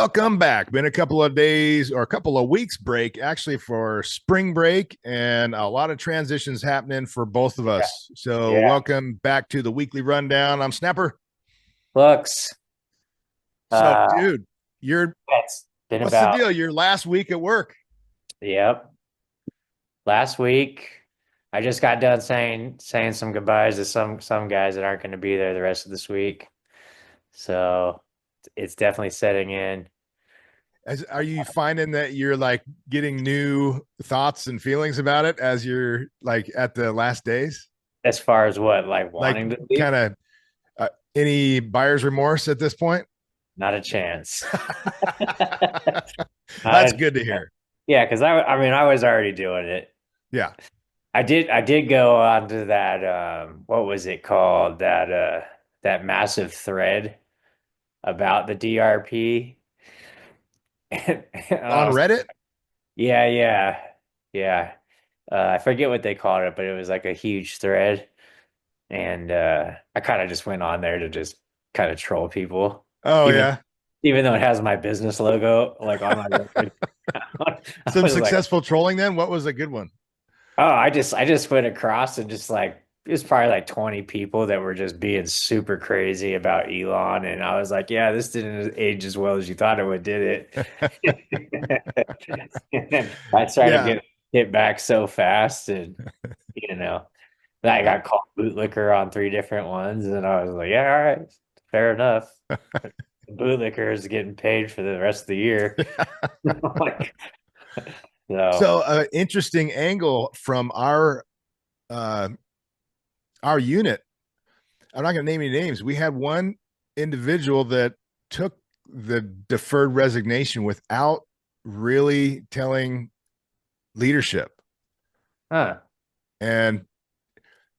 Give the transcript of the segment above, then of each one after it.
Welcome back. Been a couple of days or a couple of weeks break, actually, for spring break, and a lot of transitions happening for both of Yeah. us. So, Yeah. welcome back to the weekly rundown. I'm Snapper. Flux. So, Uh, dude, you're it's been what's the about, deal? Your last week at work. yep. Last week, I just got done saying some goodbyes to some guys that aren't going to be there the rest of this week. So it's definitely setting in. Are you finding that you're like getting new thoughts and feelings about it as you're like at the last days? As far as what, like Like, wanting to leave? kind of any buyer's remorse at this point? Not a chance. Not That's a, good to hear. yeah, because I mean, I was already doing it. Yeah. I did go on to that what was it called? That massive thread about the DRP. And I On was, Reddit? yeah, yeah, yeah. I forget what they called it, but it was like a huge thread, and I kind of just went on there to just kind of troll people, Oh even yeah. even though it has my business logo like on my record. I Some was like, successful trolling then? What was a good one? oh, I just went across and just like it was probably like 20 people that were just being super crazy about Elon, and I was like, yeah, this didn't age as well as you thought it would, did it? And I tried to Yeah. get hit back so fast, and you know, then I got called bootlicker on three different ones, and I was like, yeah, all right, fair enough. The bootlicker is getting paid for the rest of the year. Like, so So interesting angle from uh our unit. I'm not gonna name any names. We had one individual that took the deferred resignation without really telling leadership. huh. And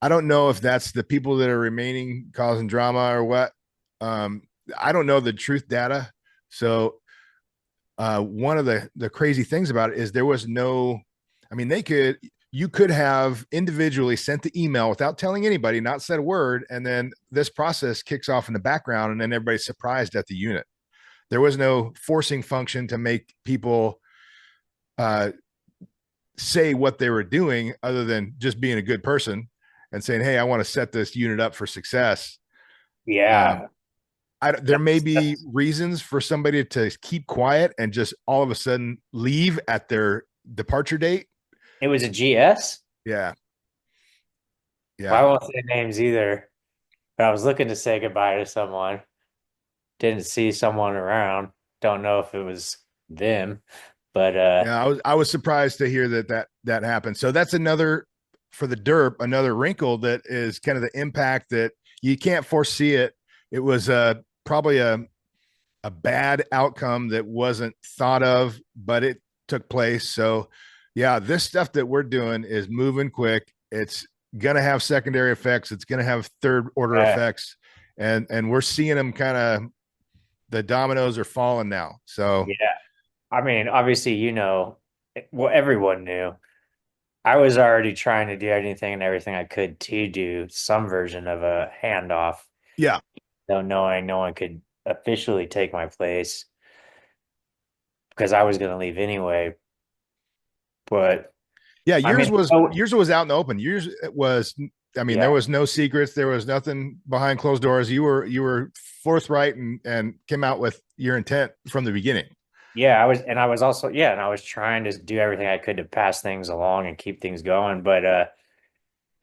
I don't know if that's the people that are remaining causing drama or what. Um, I don't know the truth data. So one of the crazy things about it is there was no, I mean, you could have individually sent the email without telling anybody, not said a word, and then this process kicks off in the background, and then everybody's surprised at the unit. There was no forcing function to make people uh, say what they were doing, other than just being a good person and saying, "Hey, I want to set this unit up for success." Um, Yeah, there may be reasons for somebody to keep quiet and just all of a sudden leave at their departure date. it was a GS. Yeah, Well, I yeah, won't say names either, but I was looking to say goodbye to someone. Didn't see someone around. Don't know if it was them, but yeah. I was surprised to hear that happened. So that's another for the derp, another wrinkle that is kind of the impact that you can't foresee it. It was probably a bad outcome that wasn't thought of, but it took place. So, yeah, this stuff that we're doing is moving quick. It's going to have secondary effects. It's going to have third order uh, effects, and we're seeing them kind of, the dominoes are falling now. So, yeah. I mean, obviously, well, everyone knew. I was already trying to do anything and everything I could to do some version of a handoff, yeah, though knowing no one could officially take my place because I was going to leave anyway. But yeah. I mean, Yours was out in the open. Yours was. I mean, there yeah. was no secrets. There was nothing behind closed doors. You were forthright and came out with your intent from the beginning. Yeah, I was also, yeah, and I was trying to do everything I could to pass things along and keep things going. But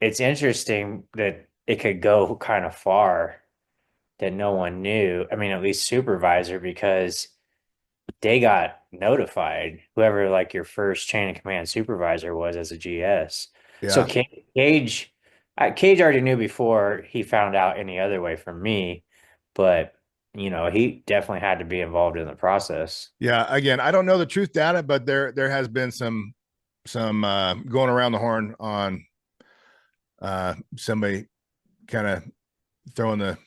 it's interesting that it could go kind of far that no one knew. I mean, at least supervisor, because they got notified, whoever like your first chain of command supervisor was as a GS. So Yeah. Cage already knew before he found out any other way from me, but he definitely had to be involved in the process. Yeah, again, I don't know the truth data, but there has been some going around the horn on somebody kind of throwing the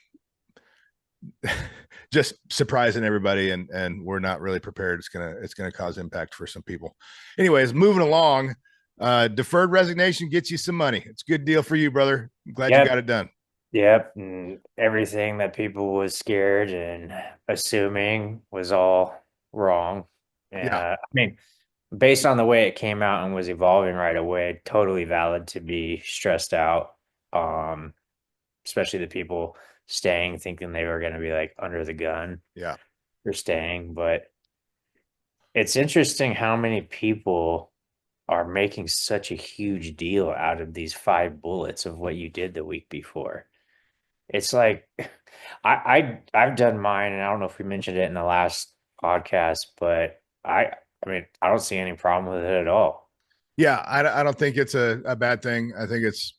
just surprising everybody, and we're not really prepared. It's gonna cause impact for some people. Anyways, moving along. Deferred resignation gets you some money. It's a good deal for you, brother. I'm glad you got Yep. it done. Yep, and everything that people was scared and assuming wrong. Yeah. I mean, based on the way it came out and was evolving right away, totally valid to be stressed out. Um, Especially the people staying thinking they were going to be like under the gun Yeah. for staying. But it's interesting how many people are making such a huge deal out of these 5 bullets of what you did the week before. It's like I've done mine, and I don't know if we mentioned it in the last podcast, but I mean I don't see any problem with it at all. Yeah. I don't think it's a bad thing. I think it's,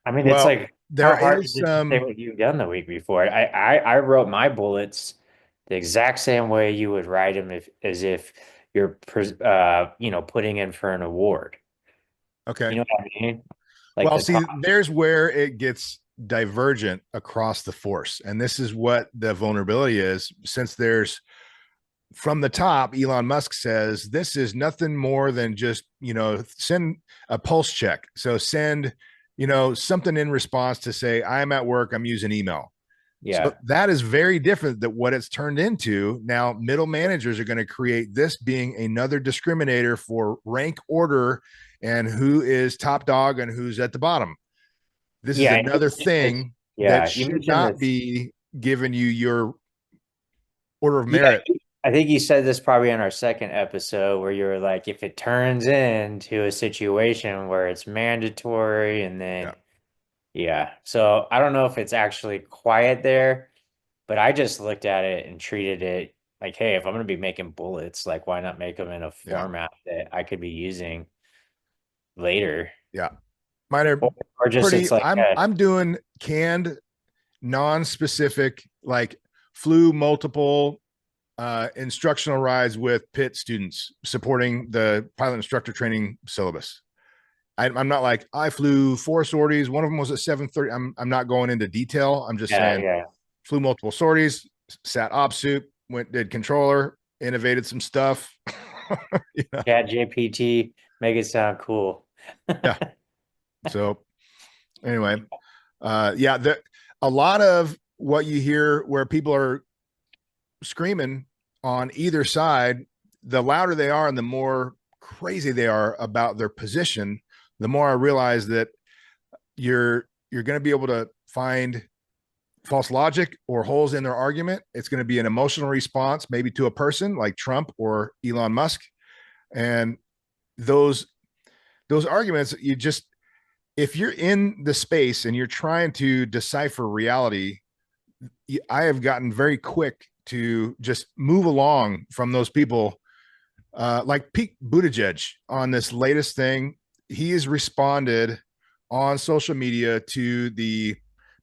I mean, it's well, like there how hard is is it to say some, what you've done the week before? I wrote my bullets the exact same way you would write them if as if you're putting in for an award. okay. You know what I mean? Like Well, the top. see, there's where it gets divergent across the force. And this is what the vulnerability is. Since there's from the top, Elon Musk says this is nothing more than just, send a pulse check. So send, something in response to say, I'm at work, I'm using email. So Yeah. that is very different than what it's turned into. Now, middle managers are going to create this being another discriminator for rank order and who is top dog and who's at the bottom. This is Yeah, and you another mentioned this. thing that Yeah, you should mentioned not this. be giving you your order of Yeah, merit. I think you said this probably in our second episode where you were like, if it turns into a situation where it's mandatory and Yeah. then, yeah. So I don't know if it's actually quiet there, but I just looked at it and treated it like, hey, if I'm going to be making bullets, like, why not make them in a Yeah. format that I could be using later? Yeah. Mine are Or just pretty, it's like, I'm doing canned, non-specific, like flew multiple instructional rides with pit students supporting the pilot instructor training syllabus. I'm not like I flew 4 sorties. One of them was at 7:30. I'm not going into detail. I'm just yeah, saying yeah. flew multiple sorties, sat op soup, went did controller, innovated some stuff. Yeah. Chat GPT, make it sound cool. Yeah. So anyway, yeah, a lot of what you hear where people are screaming on either side, the louder they are and the more crazy they are about their position, the more I realize that you're going to be able to find false logic or holes in their argument. It's going to be an emotional response, maybe to a person like Trump or Elon Musk, and those those arguments. You just if you're in the space and you're trying to decipher reality, I have gotten very quick to just move along from those people. Like Pete Buttigieg on this latest thing, he has responded on social media to the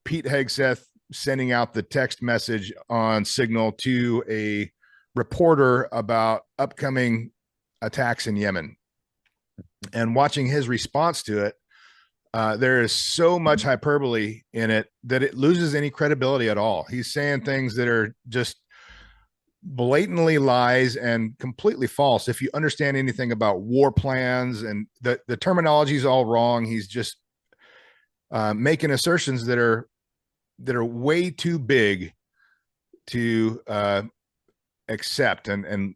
Pete Hegseth sending out the text message on Signal to a reporter about upcoming attacks in Yemen. And watching his response to it, there is so much hyperbole in it that it loses any credibility at all. He's saying things that are just blatantly lies and completely false. If you understand anything about war plans and the terminology is all wrong, he's just making assertions that are way too big to accept and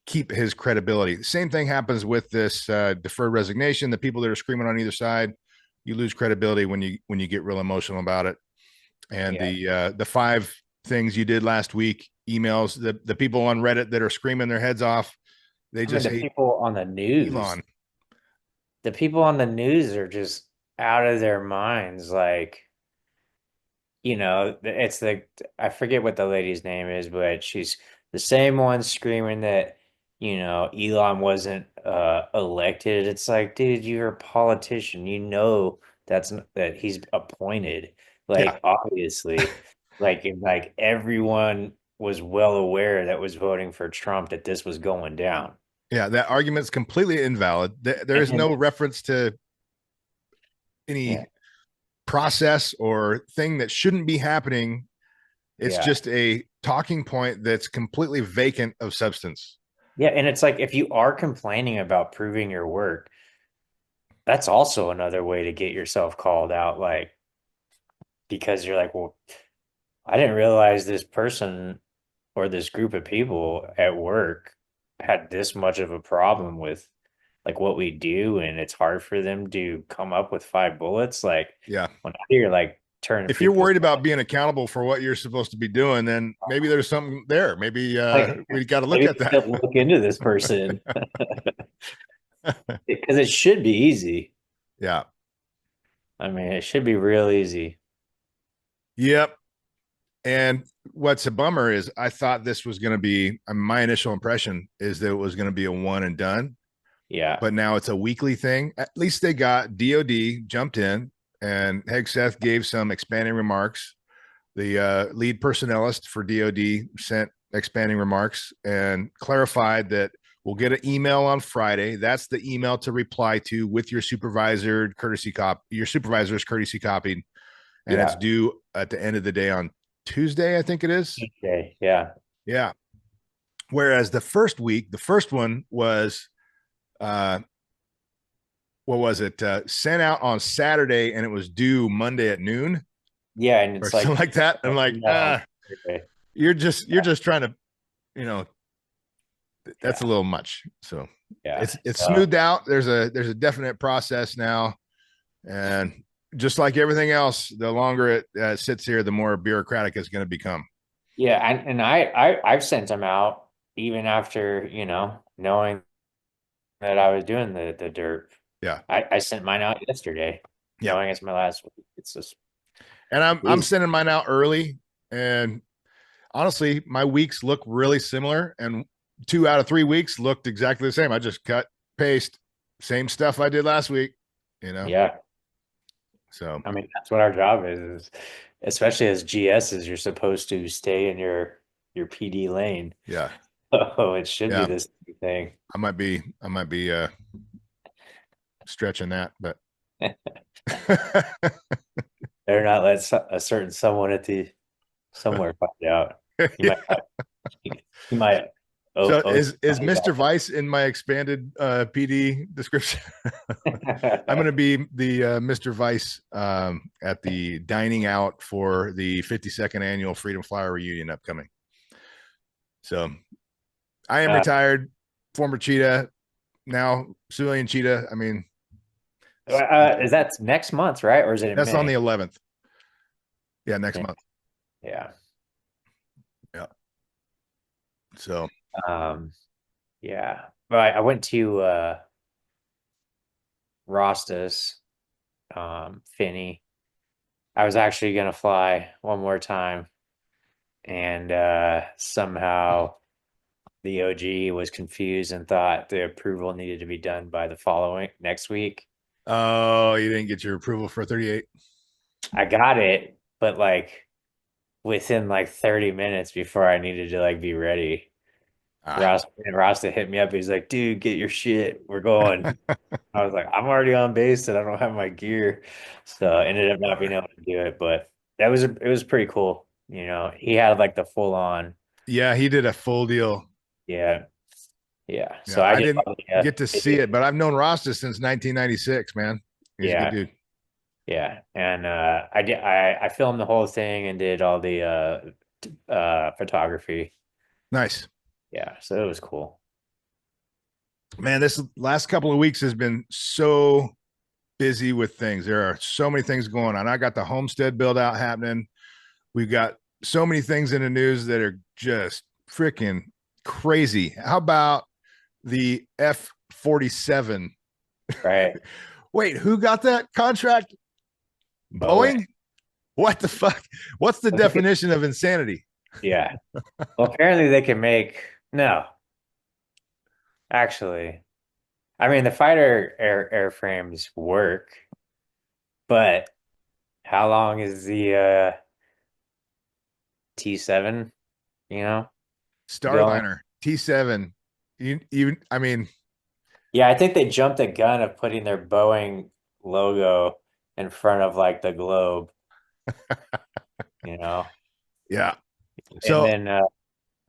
keep his credibility. The same thing happens with this deferred resignation. The people that are screaming on either side, you lose credibility when you get real emotional about it. And Yeah. the 5 things you did last week, emails, the people on Reddit that are screaming their heads off, they I mean, just hate Elon. the people on the news are just out of their minds. Like, it's I forget what the lady's name is, but she's the same one screaming that, Elon wasn't elected. It's like, dude, you're a politician. That he's appointed. Yeah, Like, obviously, like everyone was well aware that was voting for Trump that this was going down. yeah, that argument's completely invalid. There is And no reference to yeah, any process or thing that shouldn't be happening. It's yeah. just a talking point that's completely vacant of substance. Yeah, and it's like if you are complaining about proving your work, that's also another way to get yourself called out, because you're like, well, I didn't realize this person or this group of people at work had this much of a problem with like what we do, and it's hard for them to come up with five bullets. Like Yeah. when I hear like turning If you're people worried about being accountable for what you're supposed to be doing, then maybe there's something there. Maybe like we got to look maybe at we that. should look into this person because it should be easy. Yeah. I mean, it should be real easy. Yep. And what's a bummer is I thought this was going to be my initial impression is that it was going to be a one and done, Yeah. but now it's a weekly thing. At least they got DOD jumped in and Hegseth gave some expanding remarks. The lead personnelist for DOD sent expanding remarks and clarified that we'll get an email on Friday. That's the email to reply to with your supervisor's courtesy copied, and it's Yeah. due at the end of the day on Tuesday, I think it is. Okay. Yeah. Yeah. Whereas the first week, the first one was what was it? Sent out on Saturday and it was due Monday at noon Yeah. And or it's something like, like that. I'm like, no. Okay. you're just trying to, you know, that's Yeah. a little much. So Yeah. it's So, smoothed out. There's a definite process now, and just like everything else, the longer it sits here, the more bureaucratic it's going to become. yeah. And I've sent them out even after, knowing that I was doing the dirt. Yeah, I sent mine out yesterday, yeah. knowing it's my last week. It's just And I'm easy. sending mine out early, and honestly, my weeks look really similar, and 2 out of 3 weeks looked exactly the same. I just cut, paste, same stuff I did last week, you know. Yeah. So I mean, that's what our job is especially as GSs, you're supposed to stay in your PD lane. yeah, So it should be yeah. this thing. I might be stretching that, but Better not let a certain someone at the somewhere find out. You yeah. might, you might So owe is somebody Mr. Vice in my expanded PD description? I'm going back. to be the Mr. Vice at the dining out for the 52nd annual Freedom Flower reunion upcoming. So I am Uh, retired, former cheetah, now civilian cheetah. I mean, is that next month, right? Or is it in that's on the May? 11th. Yeah, next Yeah. month. Yeah. Yeah. So Um, yeah. But I went to Rostas, Finney. I was actually gonna fly one more time, and somehow the OG was confused and thought the approval needed to be done by the following next week. oh, you didn't get your approval for 38. I got it, but like within like 30 minutes before I needed to like be ready. Ah. Rasta hit me up. He's like, dude, get your shit. We're going. I was like, I'm already on base and I don't have my gear. So I ended up not being able to do it. But it was pretty cool. He had like the full on. Yeah, he did a full deal. Yeah. Yeah. So Yeah, I I did didn't all the get to see it, but I've known Rasta since 1996, man. He's a good yeah. dude. Yeah. And I filmed the whole thing and did all the photography. Nice. Yeah. So it was cool. Man, this last couple of weeks has been so busy with things. There are so many things going on. I got the homestead build out happening. We've got so many things in the news that are just freaking crazy. How about the F-47? Right. Wait, who got that contract? Boeing. Boeing? What the fuck? What's the definition of insanity? Yeah. Well, apparently they can make no, actually. I mean the fighter airframes work, but how long is the T7, you know, going? Starliner, T7. I mean, Yeah, I think they jumped the gun of putting their Boeing logo in front of like the globe, you know. yeah. And So, then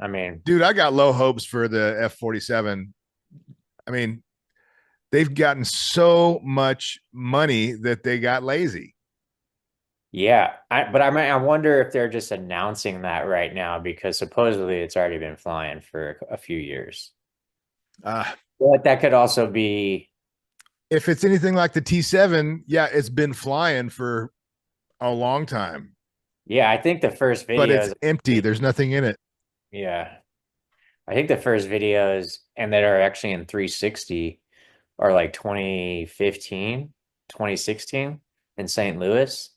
I mean, dude, I got low hopes for the F-47. I mean, they've gotten so much money that they got lazy. Yeah, but I wonder if they're just announcing that right now because supposedly it's already been flying for a few years. Uh, But that could also be, if it's anything like the T7, yeah, it's been flying for a long time, yeah, I think the first but it's videos, empty. There's nothing in it. yeah, I think the first videos and that are actually in 360 are like 2015, 2016 in St. Louis.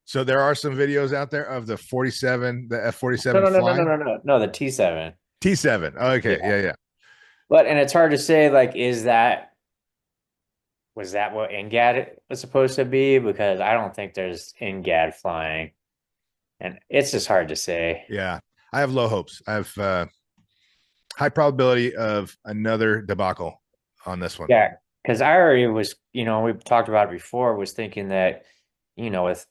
So there are some videos out there of the 47, the No, F-47 no, no, no, no, flying. no, no, no, the T7. T7. Okay, Yeah. yeah, yeah. But and it's hard to say like was that what NGAD was supposed to be? Because I don't think there's NGAD flying. And it's just hard to say. Yeah. I have low hopes. I have high probability of another debacle on this one. Yeah, because I already was, we talked about it before, was thinking that, with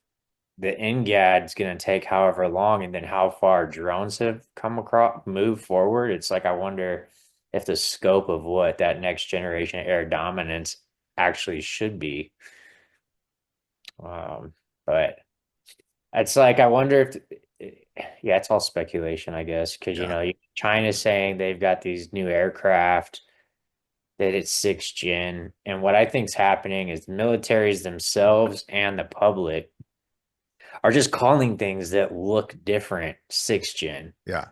the NGAD's going to take however long, and then how far drones have come across, move forward. It's like I wonder if the scope of what that next generation air dominance actually should be. But it's like I wonder yeah, it's all speculation, I guess, because Yeah. China's saying they've got these new aircraft that it's sixth gen, and what I think's happening is the militaries themselves and the public are just calling things that look different sixth gen. Yeah.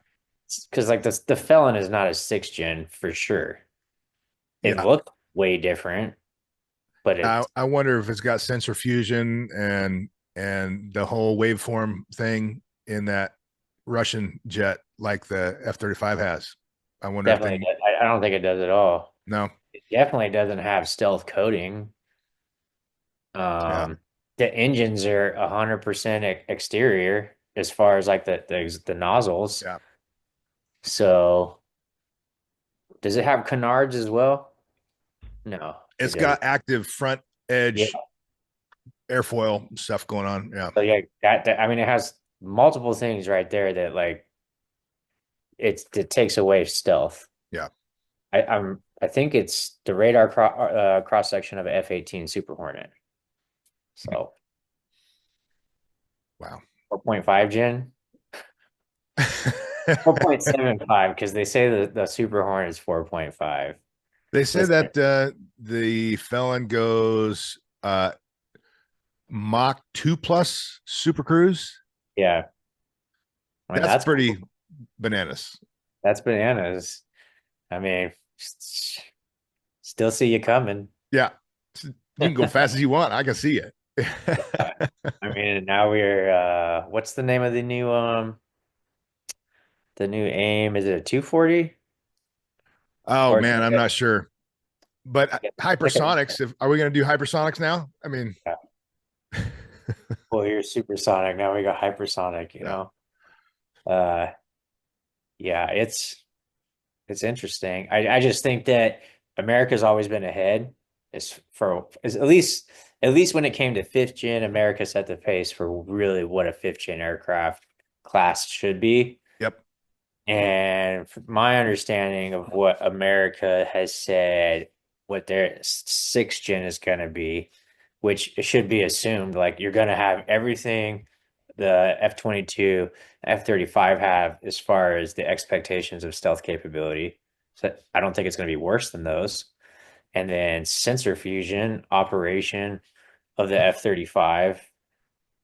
Because like the Felon is not a sixth gen for sure. It Yeah. looked way different, but I wonder if it's got sensor fusion and the whole waveform thing in that Russian jet like the F-35 has. I wonder if definitely, they I don't think it does at all. no. It definitely doesn't have stealth coding. Yeah. Um, the engines are 100% exterior as far as like the nozzles. Yeah. So does it have canards as well? No, it It's doesn't. got active front Yeah. edge airfoil stuff going on. Yeah. So yeah, I mean, it has multiple things right there that like it takes away stealth. Yeah. I think it's the radar cross section of a F-18 Super Hornet. So Wow. 4.5 gen, 4.75 because they say the Super Hornet is 4.5. They So say that the Felon goes Mach 2 plus Super Cruise. yeah, I mean That's that's pretty cool. bananas. That's bananas. I mean, still see you coming. Yeah. You can go fast as you want. I can see it. I mean, now we're what's the name of the new aim? Is it a 240? Oh Or man, I'm not sure. But it's like a hypersonics, if are we gonna do hypersonics now? I mean, yeah, well, you're supersonic. Now we got hypersonic, yeah. Uh yeah, it's interesting. I just think that America's always been ahead as at least when it came to fifth gen, America set the pace for really what a fifth gen aircraft class should be. Yep. And my understanding of what America has said, what their sixth gen is going to be, which it should be assumed, like you're going to have everything the F-22, F-35 have as far as the expectations of stealth capability. So I don't think it's going to be worse than those. And then sensor fusion operation of the F-35.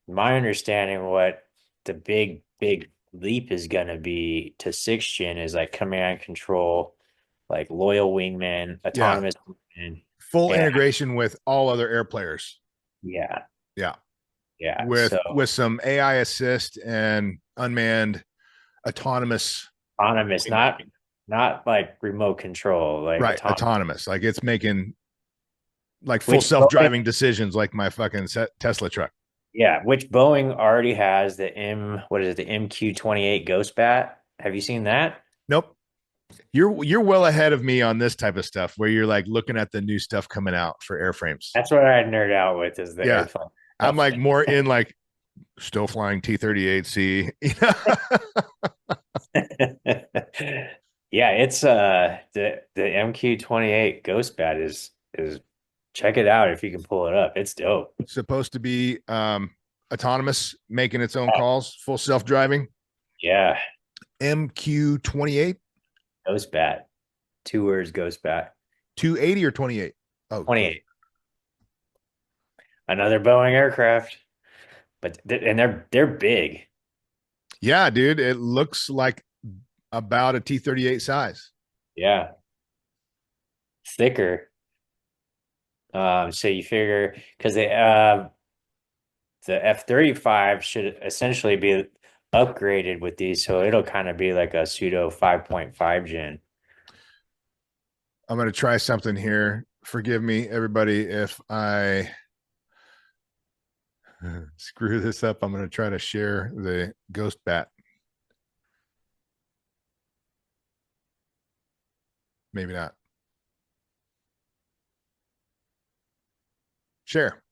My understanding, what the big leap is going to be to sixth gen is like command control, like loyal wingman, Yeah. autonomous wingman, Full and integration with all other air players. yeah, Yeah. yeah. With So some AI assist and unmanned autonomous autonomous, wingman. not like remote control, like Right. autonomous. Autonomous. Like it's making like full Which Boeing, self-driving decisions like my fucking Tesla truck. yeah, which Boeing already has the what is it, the MQ-28 Ghost Bat? Have you seen that? Nope. You're well ahead of me on this type of stuff where you're like looking at the new stuff coming out for airframes. That's what I nerd out with is the Yeah. airplane I'm stuff. like more in like still flying T-38C. Yeah, it's the MQ-28 Ghost Bat is check it out if you can pull it up. It's dope. Supposed to be autonomous, making its own calls, full self-driving. Yeah, MQ-28, ghost bat. 2 words, ghost bat. 280 or 28? Oh, 28. Another Boeing aircraft, but and they're big. yeah, dude. It looks like about a T-38 size. Yeah, thicker. So you figure because the F-35 should essentially be upgraded with these, so it'll kind of be like a pseudo 5.5 gen. I'm going to try something here. Forgive me, everybody, if I screw this up. I'm going to try to share the ghost bat. Maybe not. Share.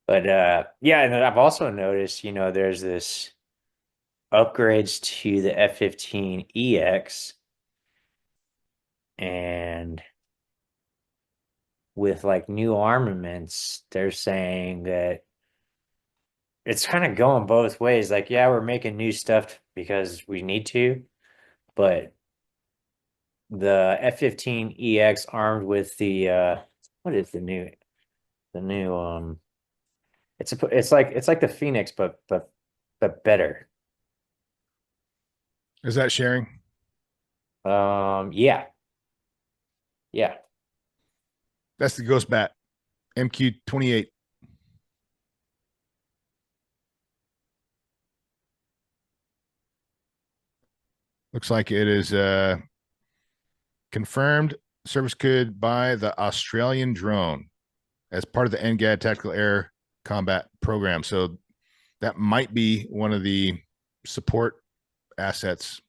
But yeah, and I've also noticed, there's this upgrades to the F-15EX, and with like new armaments, they're saying that it's kind of going both ways. Like, yeah, we're making new stuff because we need to, but the F-15EX armed with the what is the new it's like the Phoenix but better. Is that sharing? Yeah. Yeah. That's the ghost bat. MQ-28. Looks like it is confirmed service could buy the Australian drone as part of the NGAD Tactical Air Combat Program. So that might be one of the support assets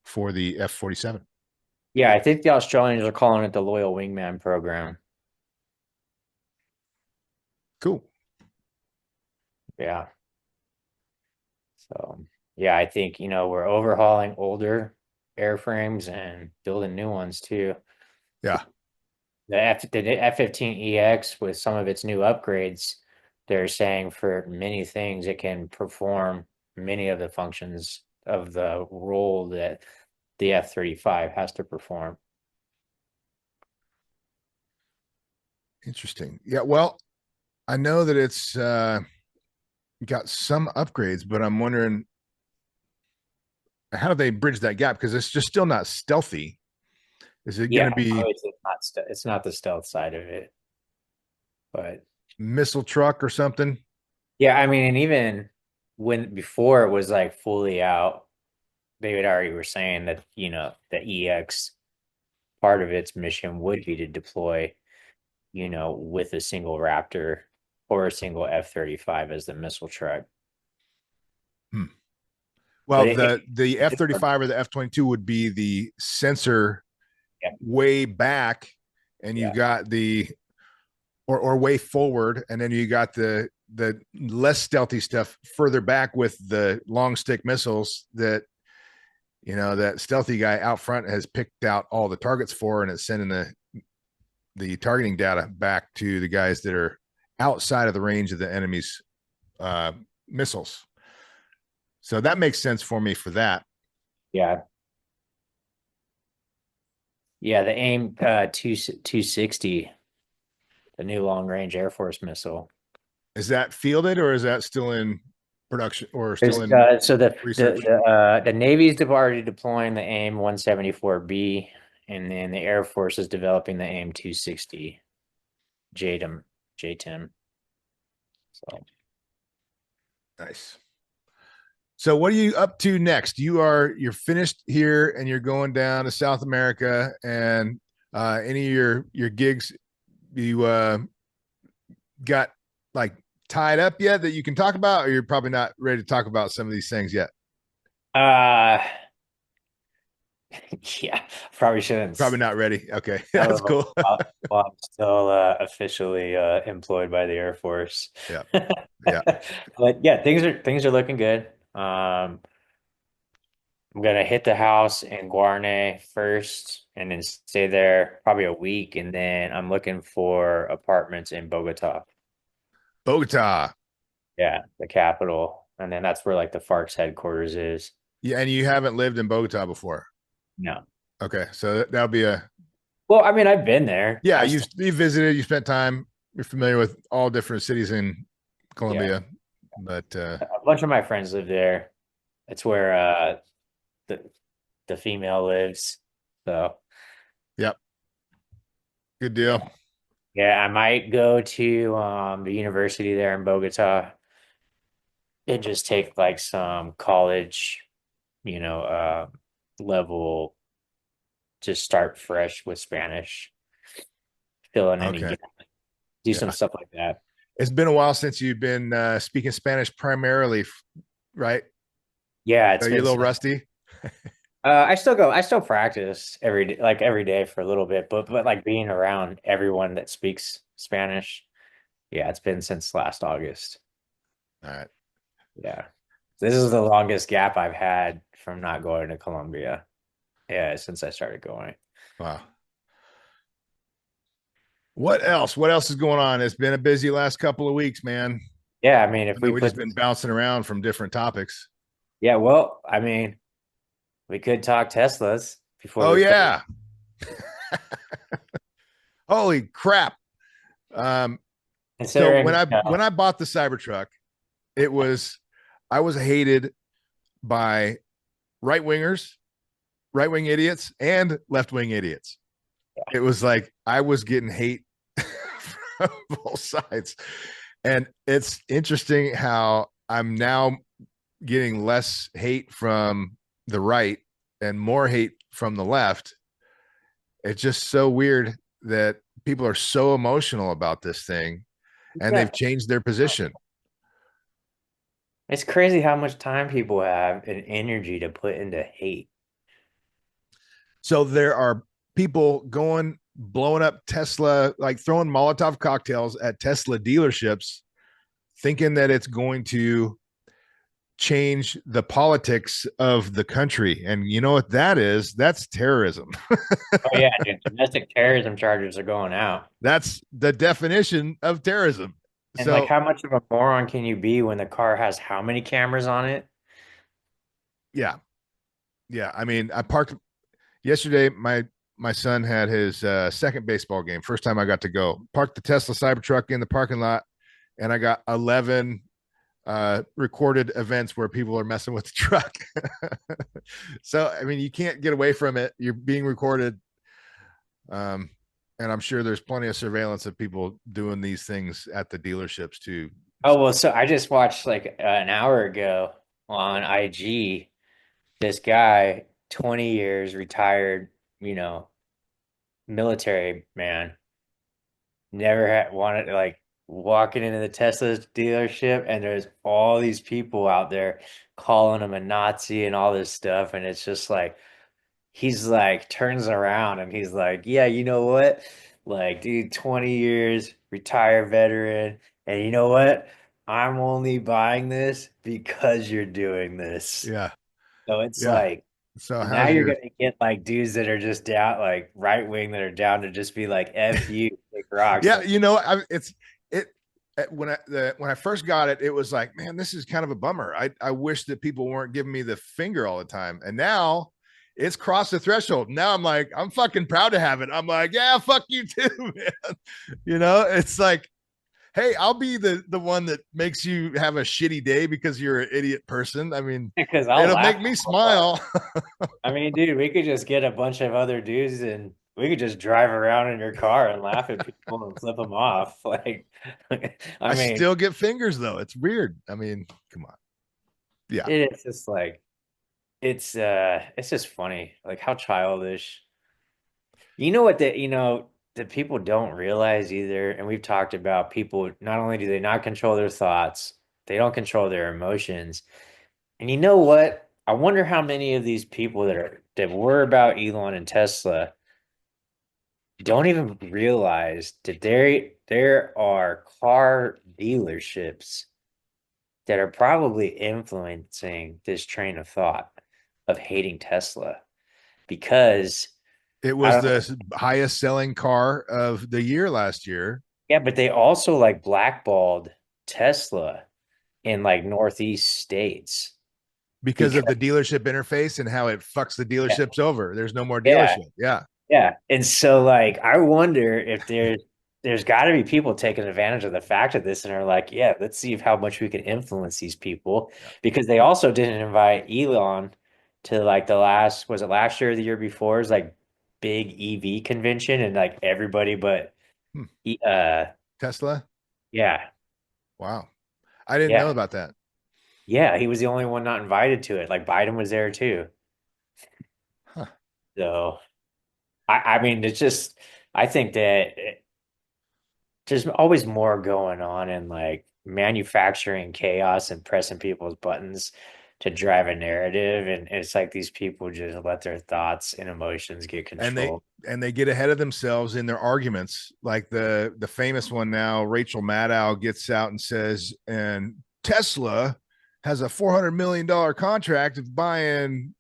for the F-47. Yeah, I think the Australians are calling it the Loyal Wingman program. Cool. Yeah. So, yeah, I think, we're overhauling older airframes and building new ones too. Yeah. The F-15EX with some of its new upgrades, they're saying for many things it can perform many of the functions of the role that the F-35 has to perform. Interesting. Yeah. Well, I know that it's got some upgrades, but I'm wondering how do they bridge that gap? Because it's just still not stealthy. Is it going Yeah, to be it's not the stealth side of it, but missile truck or something? yeah, I mean, and even when before it was like fully out, they had already were saying that, the EX part of its mission would be to deploy, with a single Raptor or a single F-35 as the missile truck. Hmm. But Well, the F-35 or the F-22 would be the sensor yeah, way back, and you yeah, got the or way forward, and then you got the less stealthy stuff further back with the long stick missiles that that stealthy guy out front has picked out all the targets for, and it's sending the targeting data back to the guys that are outside of the range of the enemy's missiles. So that makes sense for me for that. yeah, yeah. The AIM 260, the new long range Air Force missile. Is that fielded or is that still in production or still There's in so research? the Navy's already deploying the AIM 174B, and then the Air Force is developing the AIM 260 JTIM JTIM. So Nice. So what are you up to next? You're finished here and you're going down to South America, and any of your gigs you got like tied up yet that you can talk about, or you're probably not ready to talk about some of these things yet? uh yeah, probably shouldn't Probably not ready. Okay. That's while cool. while I'm still officially employed by the Air Force. Yeah. Yeah. But yeah, things are looking good. I'm gonna hit the house in Guarne first and then stay there probably a week, and then I'm looking for apartments in Bogota. Bogota. Yeah, the capital. And then that's where like the FARC's headquarters is. Yeah, and you haven't lived in Bogota before. No. Okay, so that'll be a Well, I mean, I've been there. yeah. I You visited, you spent time, you're familiar with all different cities in yeah, Colombia, but a bunch of my friends live there. It's where the the female lives. So yep, good yeah. deal. Yeah, I might go to the university there in Bogota and just take like some college, you know, level, just start fresh with Spanish, fill in any Okay, gap, do some yeah. stuff like that. It's been a while since you've been speaking Spanish primarily, right? Yeah, Are it's you a been little so rusty? I still practice every day for a little bit, but like being around everyone that speaks Spanish, yeah, it's been since last August. All right. Yeah. This is the longest gap I've had from not going to Colombia. Yeah, since I started going. Wow. What else? What else is going on? It's been a busy last couple of weeks, man. Yeah, I mean, I if know we we put just been this, bouncing around from different topics. yeah, well, I mean, we could talk Teslas before Oh this goes. yeah. Holy crap. Um, so Considering, when I bought the Cybertruck, it was I was hated by right wingers, right wing idiots, and left wing idiots. It was like I was getting hate from both sides. And it's interesting how I'm now getting less hate from the right and more hate from the left. It's just so weird that people are so emotional about this thing and yeah, they've changed their position. it's crazy how much time people have and energy to put into hate. So there are people going blowing up Tesla, like throwing Molotov cocktails at Tesla dealerships, thinking that it's going to change the politics of the country. And you know what that is? That's terrorism. Oh yeah, dude, domestic terrorism charges are going out. That's the definition of terrorism. And like, So how much of a moron can you be when the car has how many cameras on it? yeah, yeah. I mean, I parked yesterday. My son had his second baseball game. First time I got to go. Parked the Tesla Cybertruck in the parking lot, and I got 11 recorded events where people are messing with the truck. So I mean, you can't get away from it. You're being recorded. Um, and I'm sure there's plenty of surveillance of people doing these things at the dealerships too. Oh well, so I just watched like an hour ago on IG, this guy, 20 years retired, you know, military man, never had wanted like walking into the Tesla dealership, and there's all these people out there calling him a Nazi and all this stuff, and it's just like he's like turns around and he's like, yeah, you know what? Like, dude, 20 years, retired veteran, and you know what? I'm only buying this because you're doing this. Yeah, So it's yeah. like So now how's you're your gonna get like dudes that are just down, like right wing, that are down to just be like, F you, take rocks. yeah, Like, it's it when I first got it, it was like, man, this is kind of a bummer. I wish that people weren't giving me the finger all the time. And now it's crossed the threshold. Now I'm like, I'm fucking proud to have it. I'm like, yeah, fuck you too, man. It's like, hey, I'll be the one that makes you have a shitty day because you're an idiot person. I mean, because I'll it'll laugh make me smile. I mean, dude, we could just get a bunch of other dudes and we could just drive around in your car and laugh at people and flip them off. Like, I I mean, still get fingers though. It's weird. I mean, come on. Yeah. it's just like it's just funny, like how childish. You know what that people don't realize either, and we've talked about people not only do they not control their thoughts, they don't control their emotions. And you know what? I wonder how many of these people that were about Elon and Tesla don't even realize that there are car dealerships that are probably influencing this train of thought of hating Tesla because It I was don't know. the highest selling car of the year last year Yeah, but they also like blackballed Tesla in like Northeast states because of because the dealership interface and how it fucks the yeah, dealerships over. There's no more yeah, dealership. Yeah. yeah. And so like I wonder if there's got to be people taking advantage of the fact of this and are like, yeah, let's see how much we can influence these people Yeah. because they also didn't invite Elon to like the last was it last year or the year before? It was like big EV convention and like everybody but Hmm. E- Tesla. yeah, Wow. I didn't know yeah. about that. Yeah, he was the only one not invited to it. Like Biden was there too. Huh. So I mean, it's just I think that there's always more going on in like manufacturing chaos and pressing people's buttons to drive a narrative, and it's like these people just let their thoughts and emotions get and they control. and they get ahead of themselves in their arguments. Like the famous one now, Rachel Maddow gets out and says, and Tesla has a $400 million contract of buying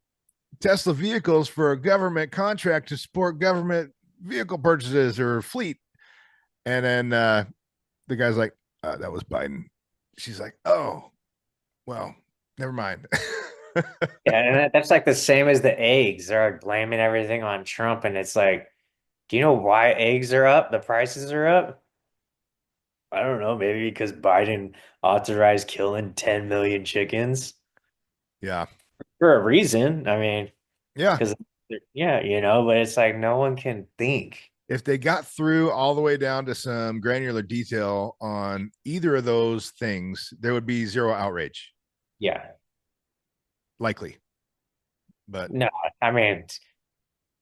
Tesla vehicles for a government contract to support government vehicle purchases or fleet. And then the guy's like, that was Biden. She's like, oh, well, never mind. Yeah, and that's like the same as the eggs. They're like blaming everything on Trump, and it's like, do you know why eggs are up? The prices are up? I don't know, maybe because Biden authorized killing 10 million chickens Yeah. for a reason. I mean, Yeah. because yeah, but it's like no one can think. If they got through all the way down to some granular detail on either of those things, there would be zero outrage, Yeah. likely. But No, I mean,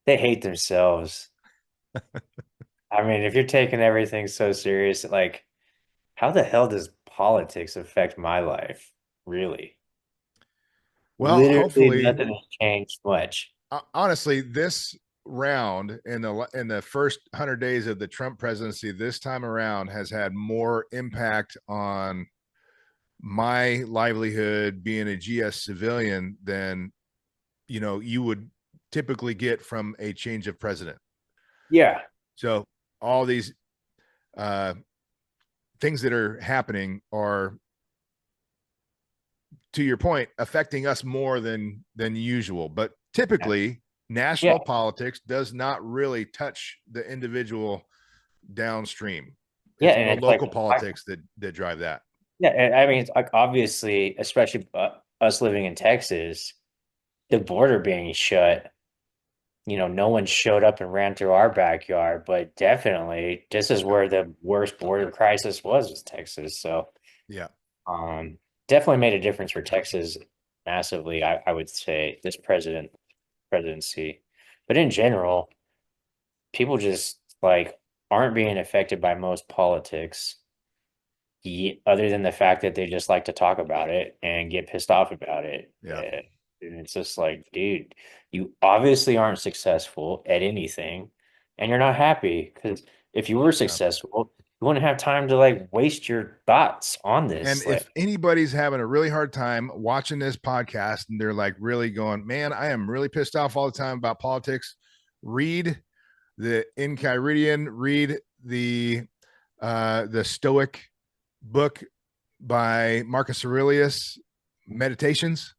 they hate themselves. I mean, if you're taking everything so serious, like, how the hell does politics affect my life? Really? well, Literally hopefully, nothing has changed much. honestly, this round in the first 100 days of the Trump presidency this time around has had more impact on my livelihood being a GS civilian than you would typically get from a change of president. Yeah. So all these uh, things that are happening are, to your point, affecting us more than usual. But typically, Yeah. national politics does not really touch the individual downstream. Yeah. It's And more it's like, local politics that drive that. yeah. And I mean, it's like obviously, especially us living in Texas, the border being shut. No one showed up and ran through our backyard, but definitely this is where the worst border crisis was Texas. So, Yeah. um, definitely made a difference for Texas massively. I would say this presidency, but in general, people just like aren't being affected by most politics, other than the fact that they just like to talk about it and get pissed off about it. Yeah. And it's just like, dude, you obviously aren't successful at anything and you're not happy because if you were Yeah. successful, you wouldn't have time to like waste your thoughts on And this. if Like, anybody's having a really hard time watching this podcast and they're like really going, man, I am really pissed off all the time about politics, read the Enchiridion, read the Stoic book by Marcus Aurelius, Meditations,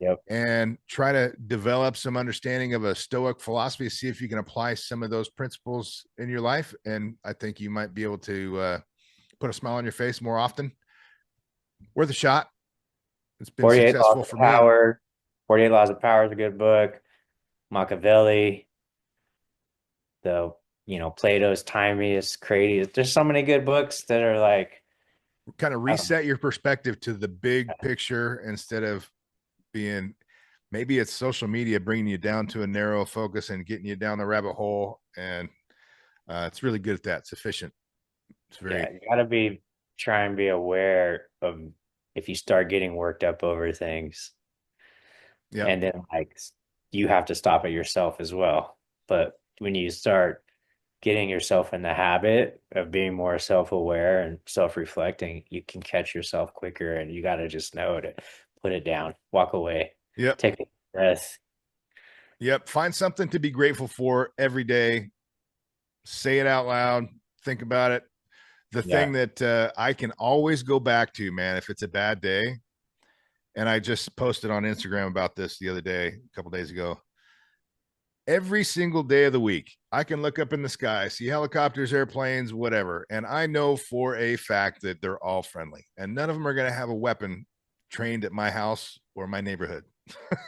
yep. and try to develop some understanding of a Stoic philosophy. See if you can apply some of those principles in your life, and I think you might be able to put a smile on your face more often. Worth a shot. It's been 48 Laws successful of for me. Power. 48 Laws of Power is a good book. Machiavelli, the, Plato's Timaeus, Critias. There's so many good books that are like, Kind of I don't know. reset your perspective to the big picture instead of being, maybe it's social media bringing you down to a narrow focus and getting you down the rabbit hole. And it's really good at that. It's efficient. It's Yeah, very, you gotta try and be aware of if you start getting worked up over things, yeah. and then like you have to stop it yourself as well. But when you start getting yourself in the habit of being more self-aware and self-reflecting, you can catch yourself quicker, and you gotta just know to put it down, walk away, Yep. take a breath. Yep. Find something to be grateful for every day. Say it out loud. Think about it. The Yeah. thing that I can always go back to, man, if it's a bad day, and I just posted on Instagram about this the other day, a couple days ago. Every single day of the week, I can look up in the sky, see helicopters, airplanes, whatever, and I know for a fact that they're all friendly, and none of them are going to have a weapon trained at my house or my neighborhood.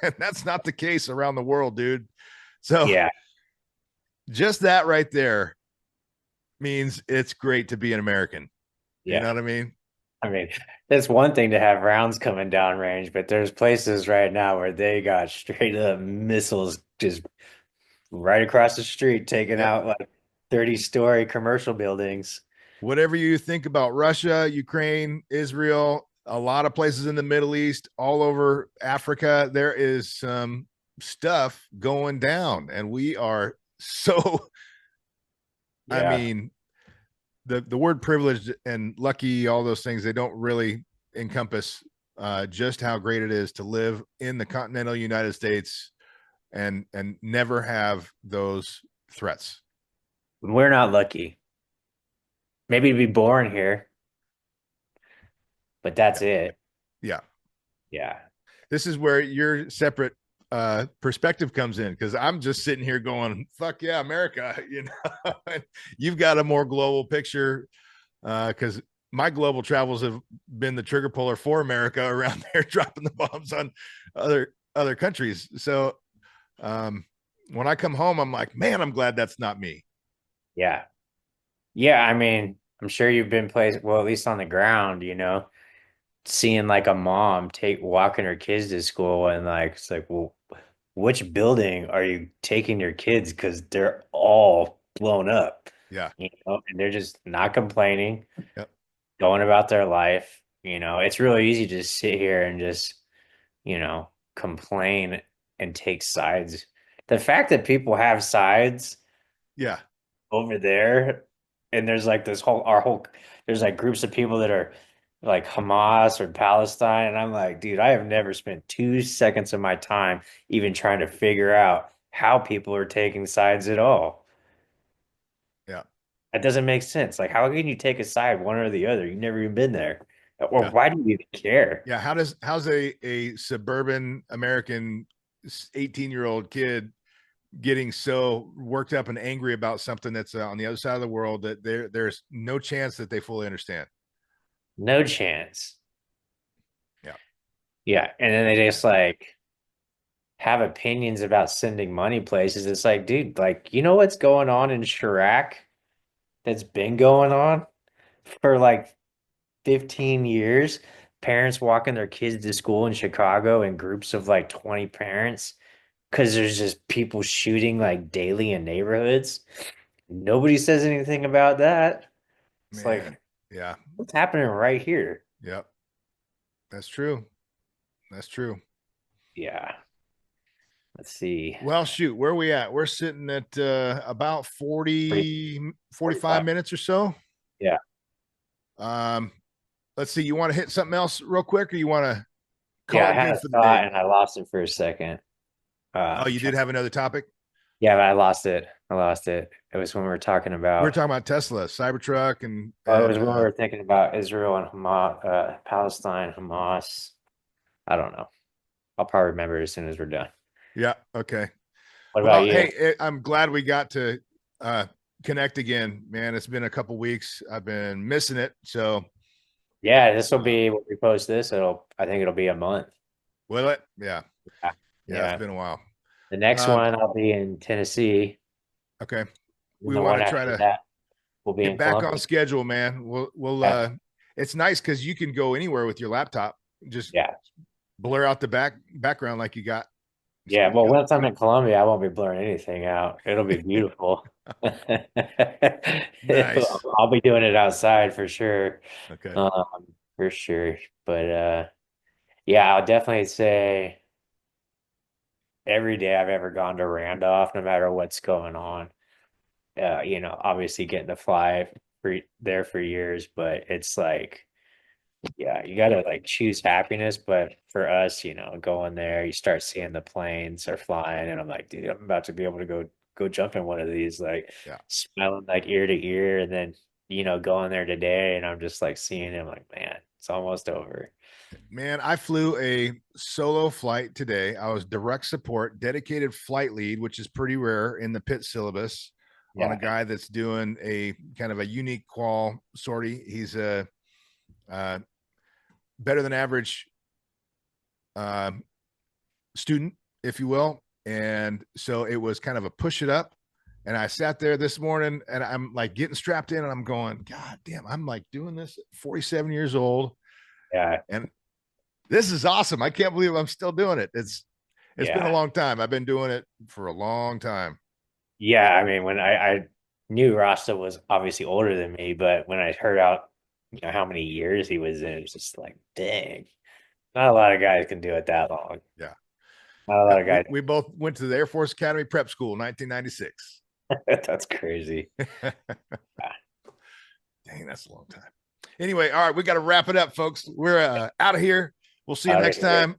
And that's not the case around the world, dude. So Yeah. just that right there means it's great to be an American. You Yeah. know what I mean? I mean, it's one thing to have rounds coming down range, but there's places right now where they got straight up missiles just right across the street, taking Yep. out like 30-story commercial buildings. Whatever you think about Russia, Ukraine, Israel, a lot of places in the Middle East, all over Africa, there is some stuff going down. And we are so, I Yeah. mean, the word privileged and lucky, all those things, they don't really encompass just how great it is to live in the continental United States and never have those threats. We're not lucky. Maybe to be born here, but Yeah. that's it. Yeah. Yeah. This is where your separate perspective comes in, because I'm just sitting here going, fuck yeah, America. You've got a more global picture, because my global travels have been the trigger puller for America around there, dropping the bombs on other countries. So um, when I come home, I'm like, man, I'm glad that's not me. Yeah. Yeah. I mean, I'm sure you've been placed, well, at least on the ground, seeing like a mom take walking her kids to school and like it's like, well, which building are you taking your kids? Because they're all blown up, Yeah. and they're just not complaining, Yep. going about their life. It's really easy to sit here and just, complain and take sides. The fact that people have sides Yeah. over there, and there's like this whole our whole there's like groups of people that are like Hamas or Palestine, and I'm like, dude, I have never spent 2 seconds of my time even trying to figure out how people are taking sides at all. Yeah. That doesn't make sense. Like, how can you take a side one or the other? You've never even been there. Or Yeah. why do you even care? Yeah. How's a suburban American 18-year-old kid getting so worked up and angry about something that's on the other side of the world that there's no chance that they fully understand? No chance. Yeah. Yeah. And then they just like have opinions about sending money places. It's like, dude, like, you know what's going on in Chirac that's been going on for like 15 years? Parents walking their kids to school in Chicago in groups of like 20 parents because there's just people shooting like daily in neighborhoods. Nobody says anything about that. It's Man. like, Yeah. what's happening right here? Yep. That's true. That's true. Yeah. Let's see. Well, shoot, where are we at? We're sitting at about 40, 45 45. minutes or so. Yeah. Um, let's see. You want to hit something else real quick, or you want to Yeah. call I it had good a for the thought day? and I lost it for a second. Oh, you Trying did have another topic. Yeah, but I lost it. I lost it. It was when we were talking We were about, talking about Tesla, Cybertruck, and well, it was when we were thinking about Israel and Hamas, Palestine, Hamas. I don't know. I'll probably remember it as soon as we're done. yeah, okay. What about Well, you? hey, I'm glad we got to uh, connect again, man. It's been a couple weeks. I've been missing it. So, Yeah, this will um, be when we post this. I think it'll be a month. will it? Yeah, Yeah. yeah. It's Yeah. been a while. The next Um, one I'll be in Tennessee. okay, And we the want one to try after to that will be get in back on Columbia. schedule, man. We'll Yeah. it's nice because you can go anywhere with your laptop. Just Yeah. blur out the background like you got Yeah. somebody Well, else. once I'm in Columbia, I won't be blurring anything out. It'll be beautiful. Nice. I'll be doing it outside for sure. Okay. For sure. But yeah, I'll definitely say every day I've ever gone to Randolph, no matter what's going on. Obviously getting to fly there for years, but it's like Yeah, you gotta like choose happiness, but for us, going there, you start seeing the planes are flying, and I'm like, dude, I'm about to be able to go jump in one of these, like Yeah. smiling like ear to ear, and then going there today, and I'm just like seeing him, like, man, it's almost over. Man, I flew a solo flight today. I was direct support, dedicated flight lead, which is pretty rare in the pit syllabus, on a Yeah, guy that's doing a kind of a unique qual sortie. He's a uh, better than average uh, student, if you will. And so it was kind of a push it up. And I sat there this morning and I'm like getting strapped in and I'm going, God damn, I'm like doing this at 47 years old. yeah, And this is awesome. I can't believe I'm still doing it. It's been a yeah, long time. I've been doing it for a long time. yeah. I mean, when I knew Rasta was obviously older than me, but when I heard out, how many years he was in, it's just like, dang, not a lot of guys can do it that long. Yeah. Not a Yeah. lot of We, guys. we both went to the Air Force Academy Prep School, 1996. That's crazy. Dang, that's a long time. Anyway, all right, we got to wrap it up, folks. We're out of here. We'll see you Out of next here. time.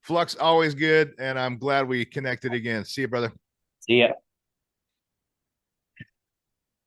Flux, always good. And I'm glad we connected again. See you, brother. See ya.